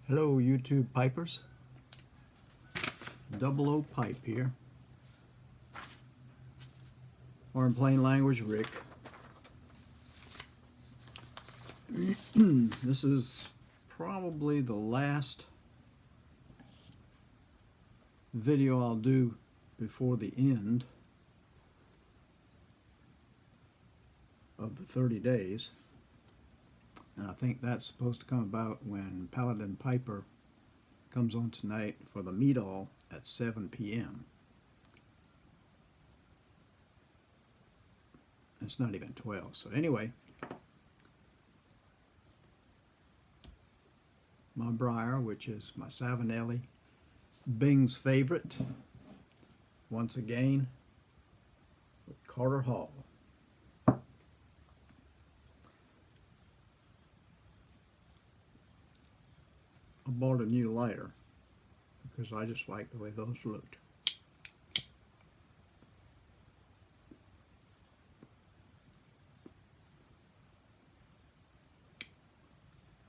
Hello YouTube pipers, double O pipe here, or in plain language Rick. This is probably the last video I'll do before the end of the 30 days. And I think that's supposed to come about when Paladin Piper comes on tonight for the meet-all at 7 p.m. It's not even 12. So anyway, my briar, which is my Savinelli, Bing's favorite, once again with Carter Hall. I bought a new lighter because I just like the way those looked.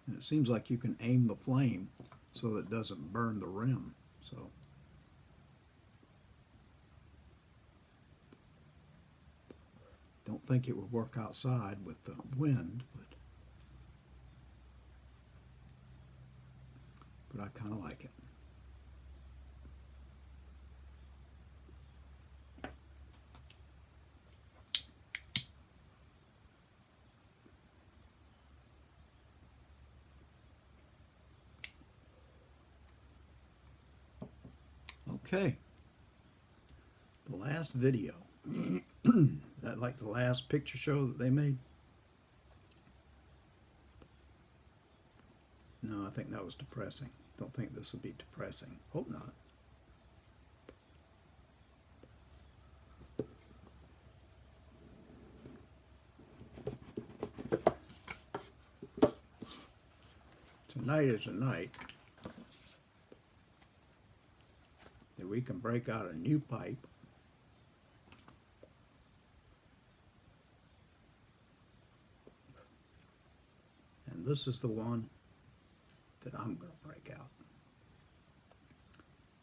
And it seems like you can aim the flame so that it doesn't burn the rim. So don't think it would work outside with the wind, but I kind of like it. Okay, the last video. Is that like the last picture show that they made? No, I think that was depressing. Don't think this will be depressing. Hope not. Tonight is a night that we can break out a new pipe and this is the one that I'm going to break out.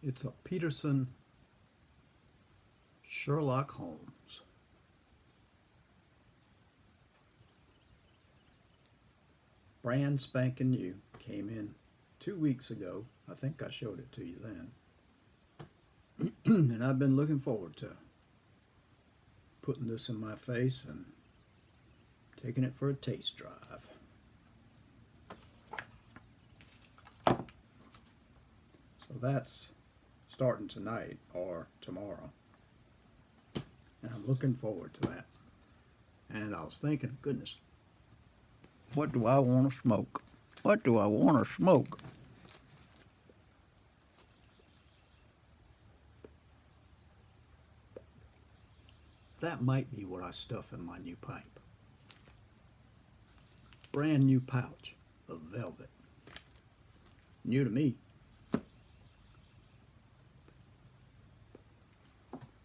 It's a Peterson Sherlock Holmes. Brand spanking new. Came in 2 weeks ago. I think I showed it to you then. And I've been looking forward to putting this in my face and taking it for a taste drive. So that's starting tonight or tomorrow. And I'm looking forward to that. And I was thinking, goodness, what do I want to smoke? What do I want to smoke? That might be what I stuff in my new pipe. Brand new pouch of velvet. New to me.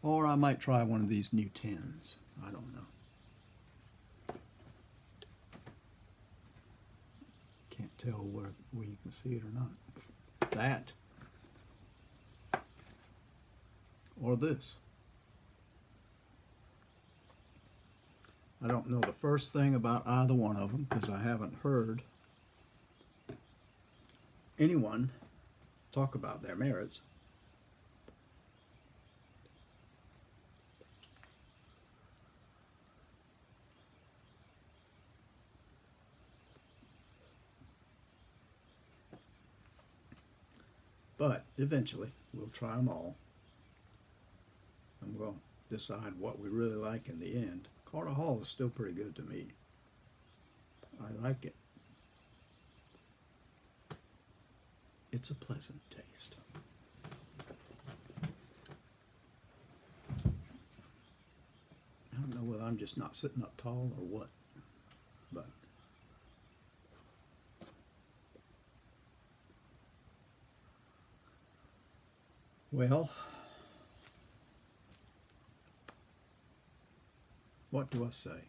Or I might try one of these new tins. I don't know. Can't tell where you can see it or not. That. Or this. I don't know the first thing about either one of them because I haven't heard anyone talk about their merits. But eventually we'll try them all and we'll decide what we really like in the end. Carter Hall is still pretty good to me. I like it. It's a pleasant taste. I don't know whether I'm just not sitting up tall or what, but well, what do I say?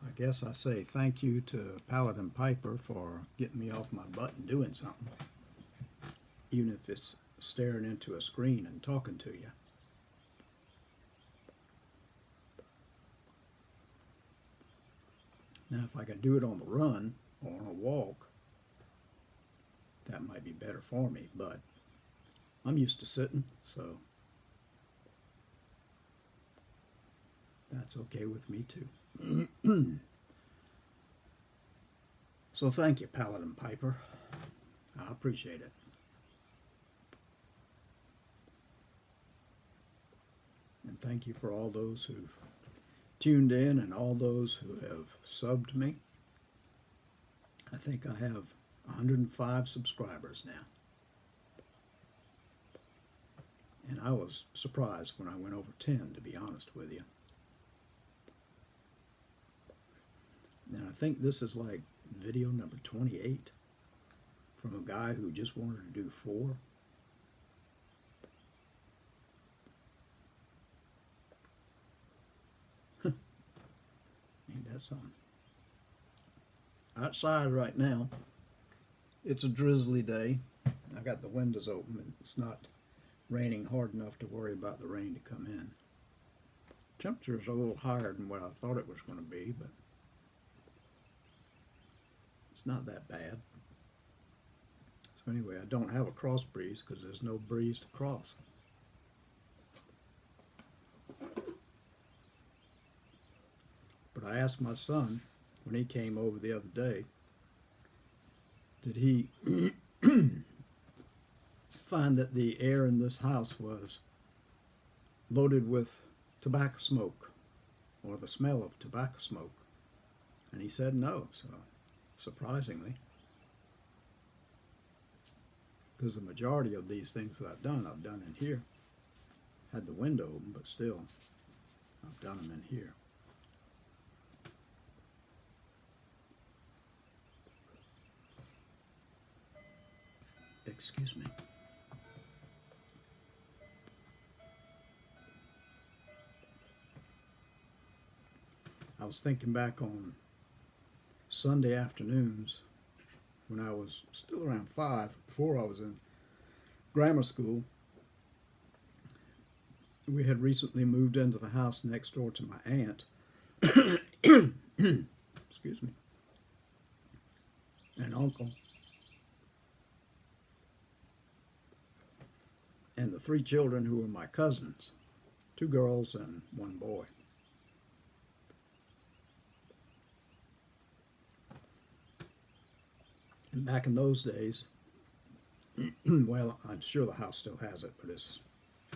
I guess I say thank you to Paladin Piper for getting me off my butt and doing something, even if it's staring into a screen and talking to you. Now, if I could do it on the run or on a walk, that might be better for me, but I'm used to sitting, so that's okay with me too. So thank you, Paladin Piper. I appreciate it. And thank you for all those who've tuned in and all those who have subbed me. I think I have 105 subscribers now. And I was surprised when I went over 10, to be honest with you. And I think this is like video number 28 from a guy who just wanted to do 4. Ain't that something? Outside right now, it's a drizzly day. I got the windows open and it's not raining hard enough to worry about the rain to come in. Temperature is a little higher than what I thought it was going to be, but it's not that bad. So anyway, I don't have a cross breeze because there's no breeze to cross. But I asked my son when he came over the other day, did he find that the air in this house was loaded with tobacco smoke or the smell of tobacco smoke? And he said no, so surprisingly, because the majority of these things that I've done in here. Had the window open, but still, I've done them in here. Excuse me. I was thinking back on Sunday afternoons when I was still around 5, before I was in grammar school. We had recently moved into the house next door to my aunt. Excuse me. And uncle. And the 3 children who were my cousins, 2 girls and 1 boy. And back in those days, well, I'm sure the house still has it, but it's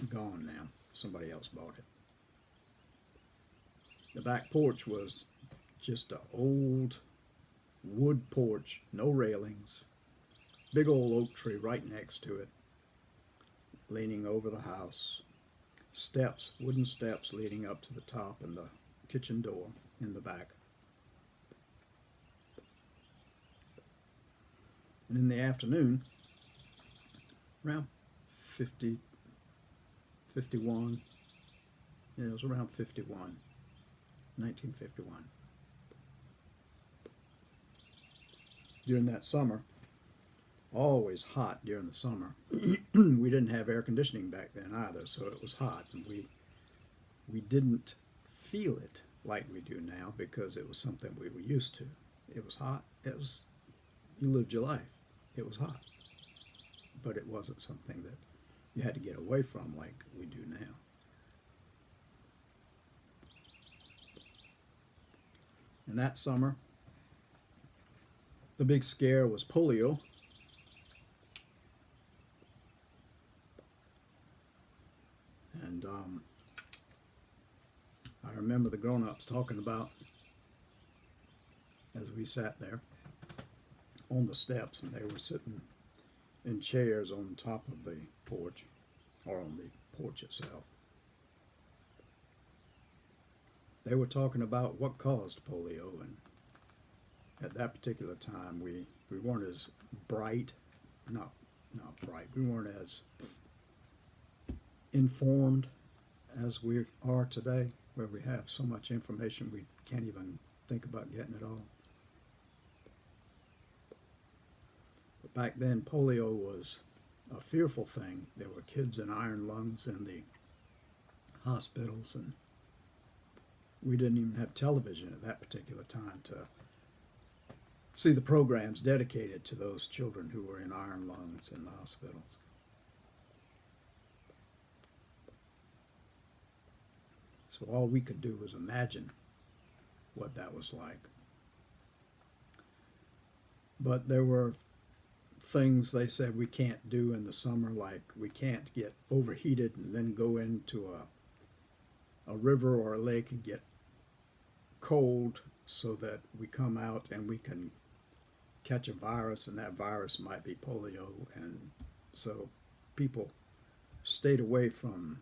gone now. Somebody else bought it. The back porch was just an old wood porch, no railings, big old oak tree right next to it, leaning over the house, steps, wooden steps leading up to the top and the kitchen door in the back. And in the afternoon, around 50, 51, yeah, it was around 51, 1951. During that summer, always hot during the summer. We didn't have air conditioning back then either, so it was hot, and we didn't feel it like we do now because it was something we were used to. It was hot. You lived your life. It was hot, but it wasn't something that you had to get away from like we do now. And that summer, the big scare was polio. And I remember the grown-ups talking about, as we sat there on the steps, and they were sitting in chairs on top of the porch, or on the porch itself. They were talking about what caused polio, and at that particular time we weren't as bright, not bright, we weren't as informed as we are today, where we have so much information we can't even think about getting it all. But back then, polio was a fearful thing. There were kids in iron lungs in the hospitals, and we didn't even have television at that particular time to see the programs dedicated to those children who were in iron lungs in the hospitals. So all we could do was imagine what that was like. But there were things they said we can't do in the summer, like we can't get overheated and then go into a river or a lake and get cold so that we come out and we can catch a virus, and that virus might be polio. And so people stayed away from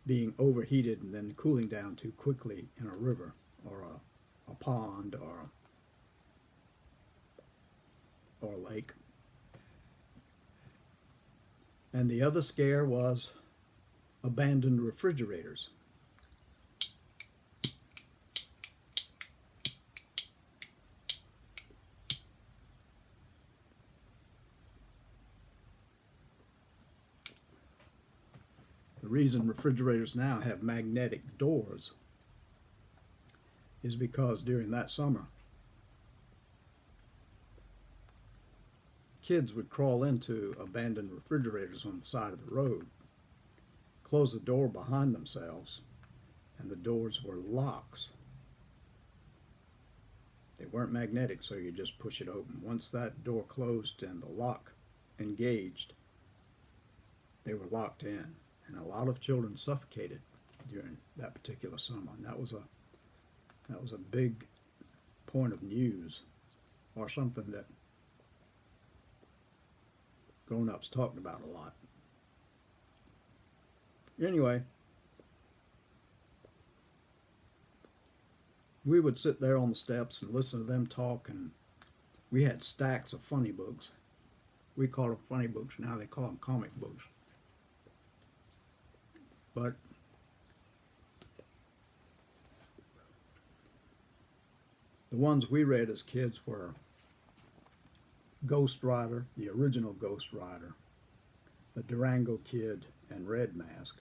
being overheated and then cooling down too quickly in a river or a pond or a lake. And the other scare was abandoned refrigerators. The reason refrigerators now have magnetic doors is because during that summer, kids would crawl into abandoned refrigerators on the side of the road, close the door behind themselves, and the doors were locks. They weren't magnetic, so you just push it open. Once that door closed and the lock engaged, they were locked in. And a lot of children suffocated during that particular summer. And that was a big point of news, or something that grown-ups talked about a lot. Anyway, we would sit there on the steps and listen to them talk, and we had stacks of funny books. We call them funny books now, they call them comic books. But the ones we read as kids were Ghost Rider, the original Ghost Rider, the Durango Kid, and Red Mask.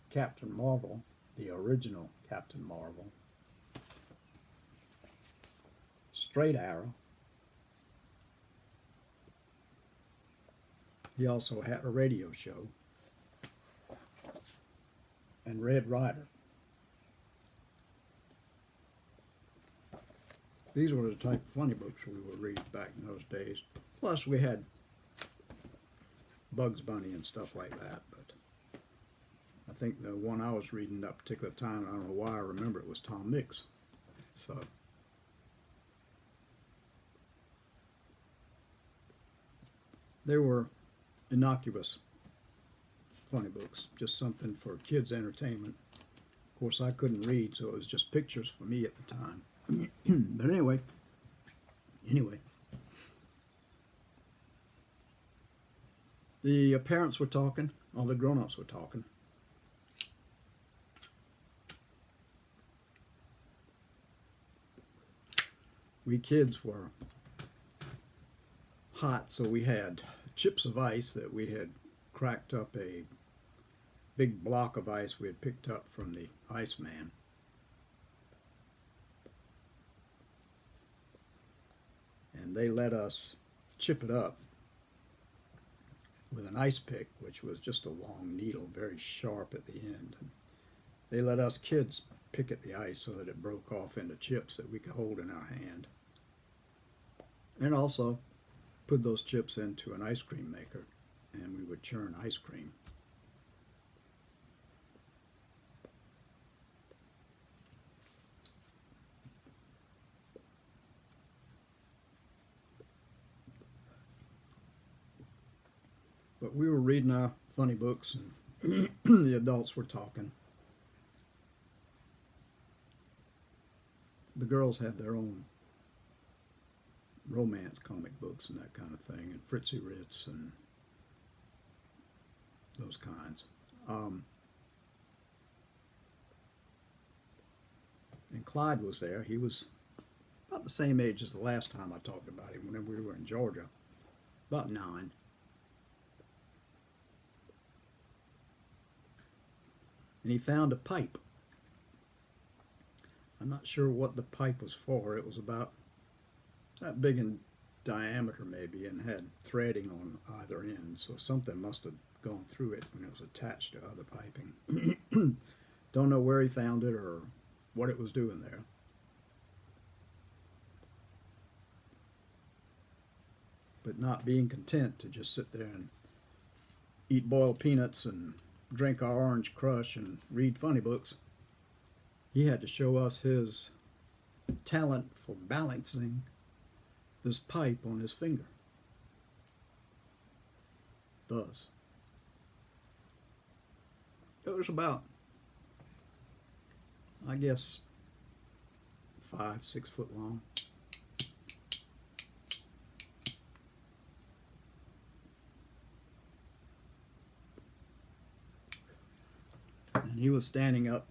Captain Marvel, the original Captain Marvel. Straight Arrow. He also had a radio show. And Red Rider. These were the type of funny books we would read back in those days. Plus we had Bugs Bunny and stuff like that. But I think the one I was reading that particular time, I don't know why I remember it, was Tom Mix. So they were innocuous funny books, just something for kids' entertainment. Of course, I couldn't read, so it was just pictures for me at the time. But anyway, the parents were talking, all the grown-ups were talking. We kids were hot, so we had chips of ice that we had cracked up, a big block of ice we had picked up from the Iceman. And they let us chip it up with an ice pick, which was just a long needle, very sharp at the end. And they let us kids pick at the ice so that it broke off into chips that we could hold in our hand. And also put those chips into an ice cream maker, and we would churn ice cream. But we were reading our funny books, and the adults were talking. The girls had their own romance comic books and that kind of thing, and Fritzy Ritz and those kinds. And Clyde was there. He was about the same age as the last time I talked about him, when we were in Georgia, about 9. And he found a pipe. I'm not sure what the pipe was for. It was about that big in diameter maybe, and had threading on either end, so something must have gone through it when it was attached to other piping. Don't know where he found it or what it was doing there. But not being content to just sit there and eat boiled peanuts and drink our orange crush and read funny books, he had to show us his talent for balancing this pipe on his finger. Thus. It was about, I guess, 5-6 foot long. And he was standing up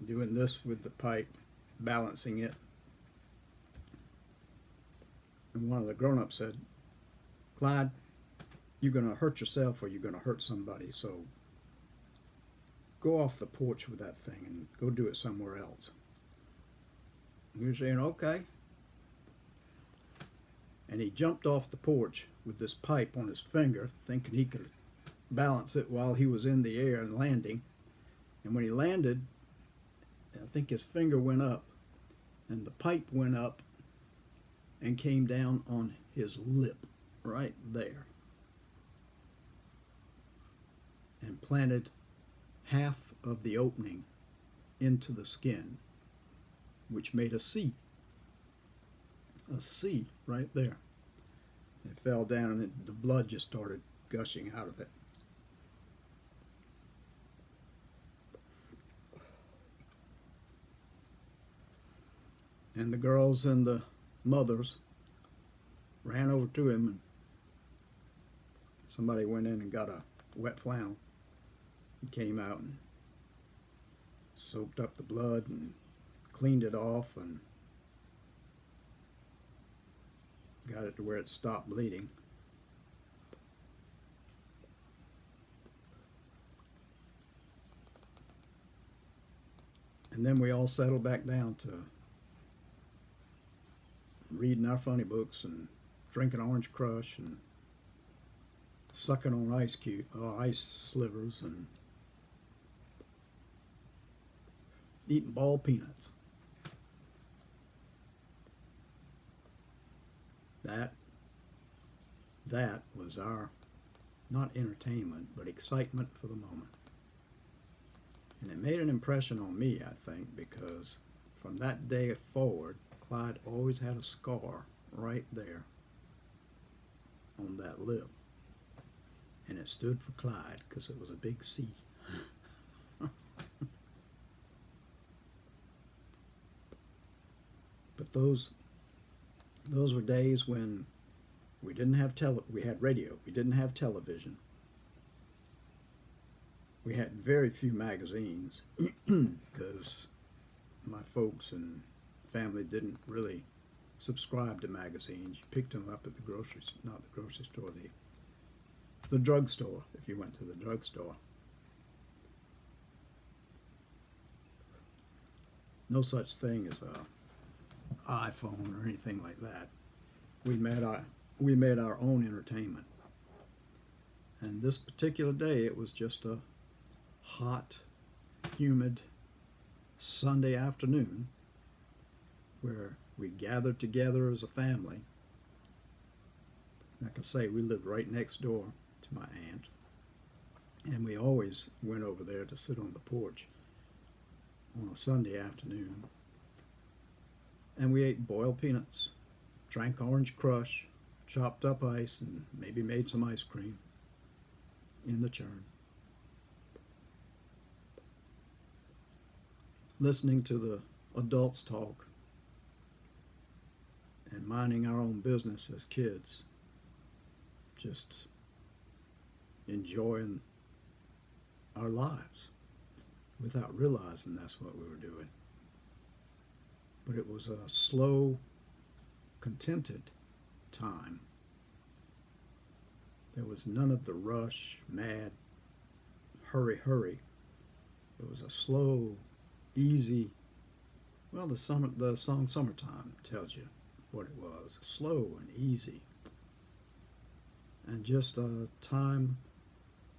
doing this with the pipe, balancing it. And one of the grown-ups said, "Clyde, you're going to hurt yourself or you're going to hurt somebody, so go off the porch with that thing and go do it somewhere else." We were saying, okay. And he jumped off the porch with this pipe on his finger, thinking he could balance it while he was in the air and landing. And when he landed, I think his finger went up and the pipe went up and came down on his lip right there and planted half of the opening into the skin, which made a C right there. It fell down and the blood just started gushing out of it. And the girls and the mothers ran over to him, and somebody went in and got a wet flannel. He came out and soaked up the blood and cleaned it off and got it to where it stopped bleeding. And then we all settled back down to reading our funny books and drinking orange crush and sucking on ice slivers and eating ball peanuts. That was our, not entertainment, but excitement for the moment. And it made an impression on me, I think, because from that day forward, Clyde always had a scar right there on that lip. And it stood for Clyde because it was a big C. But those were days when we didn't have we had radio. We didn't have television. We had very few magazines because my folks and family didn't really subscribe to magazines. You picked them up at the not the grocery store, the drugstore, if you went to the drugstore. No such thing as a iPhone or anything like that. We made our own entertainment. And this particular day, it was just a hot, humid Sunday afternoon where we gathered together as a family. Like I say, we lived right next door to my aunt, and we always went over there to sit on the porch on a Sunday afternoon. And we ate boiled peanuts, drank orange crush, chopped up ice, and maybe made some ice cream in the churn. Listening to the adults talk and minding our own business as kids. Just enjoying our lives. without realizing that's what we were doing. But it was a slow, contented time. There was none of the rush, mad, hurry, hurry. It was a slow, easy, well, the song Summertime tells you what it was. Slow and easy. And just a time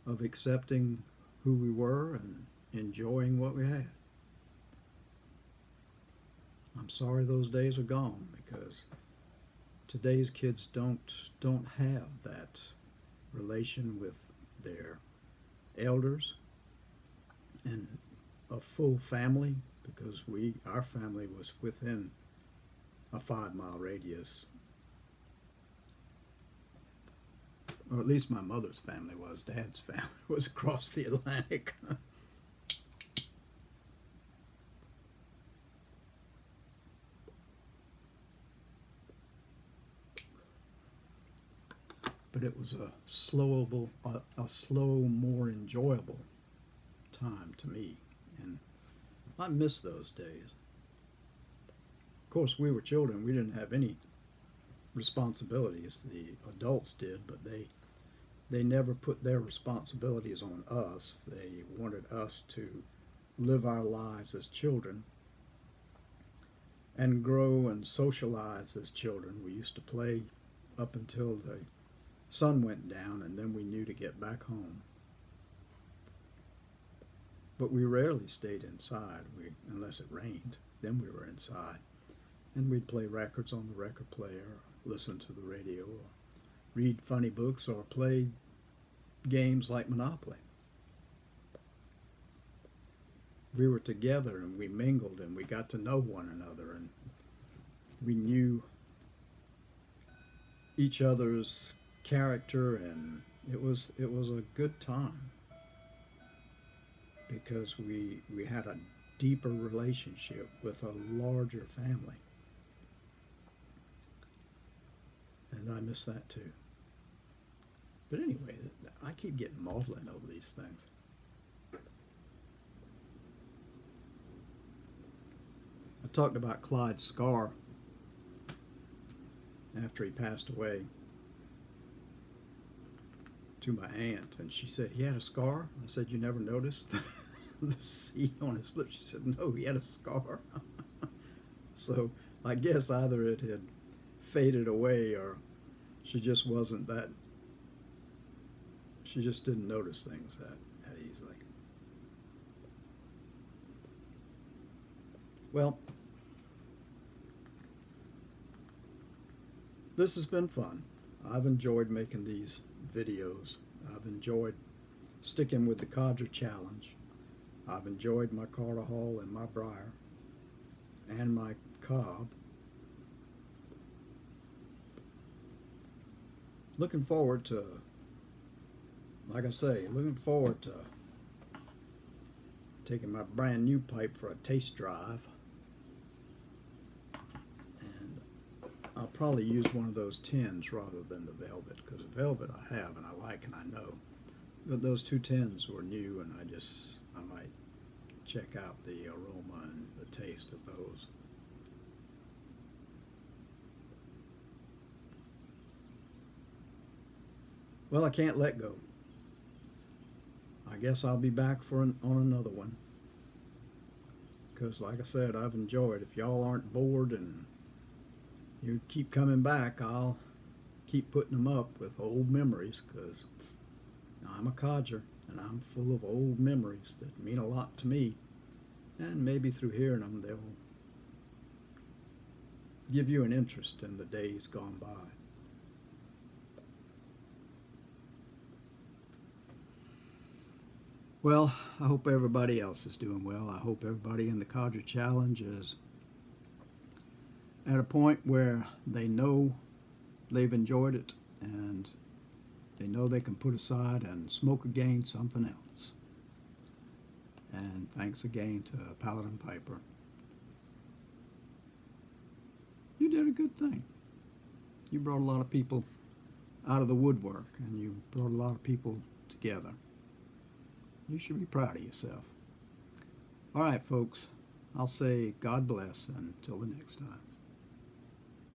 of accepting who we were and enjoying what we had. I'm sorry those days are gone, because today's kids don't have that relation with their elders and a full family, because our family was within a 5-mile radius, or at least my mother's family was. Dad's family was across the Atlantic. But it was a slow, more enjoyable time to me, and I miss those days. Of course, we were children. We didn't have any responsibilities. The adults did, but they never put their responsibilities on us. They wanted us to live our lives as children and grow and socialize as children. We used to play up until the sun went down, and then we knew to get back home. But we rarely stayed inside, unless it rained. Then we were inside, and we'd play records on the record player, listen to the radio, or read funny books, or play games like Monopoly. We were together, and we mingled, and we got to know one another, and we knew each other's character, and it was a good time, because we had a deeper relationship with a larger family, and I miss that too. But anyway, I keep getting maudlin over these things. I talked about Clyde's scar after he passed away to my aunt, and she said, he had a scar? I said, you never noticed the C on his lip? She said, no, he had a scar. So I guess either it had faded away, or she just didn't notice things that easily. Well, this has been fun. I've enjoyed making these videos. I've enjoyed sticking with the Codger challenge. I've enjoyed my Carter Hall and my Briar and my Cobb. Looking forward to, like I say, taking my brand new pipe for a taste drive. I'll probably use one of those tins rather than the velvet, because the velvet I have and I like and I know. But those two tins were new, and I might check out the aroma and the taste of those. Well, I can't let go. I guess I'll be back on another one, because like I said, I've enjoyed. If y'all aren't bored and you keep coming back, I'll keep putting them up with old memories, because I'm a codger and I'm full of old memories that mean a lot to me, and maybe through hearing them they'll give you an interest in the days gone by. Well, I hope everybody else is doing well. I hope everybody in the Codger Challenge is at a point where they know they've enjoyed it, and they know they can put aside and smoke again something else. And thanks again to Paladin Piper. You did a good thing. You brought a lot of people out of the woodwork, and you brought a lot of people together. You should be proud of yourself. All right, folks. I'll say God bless until the next time.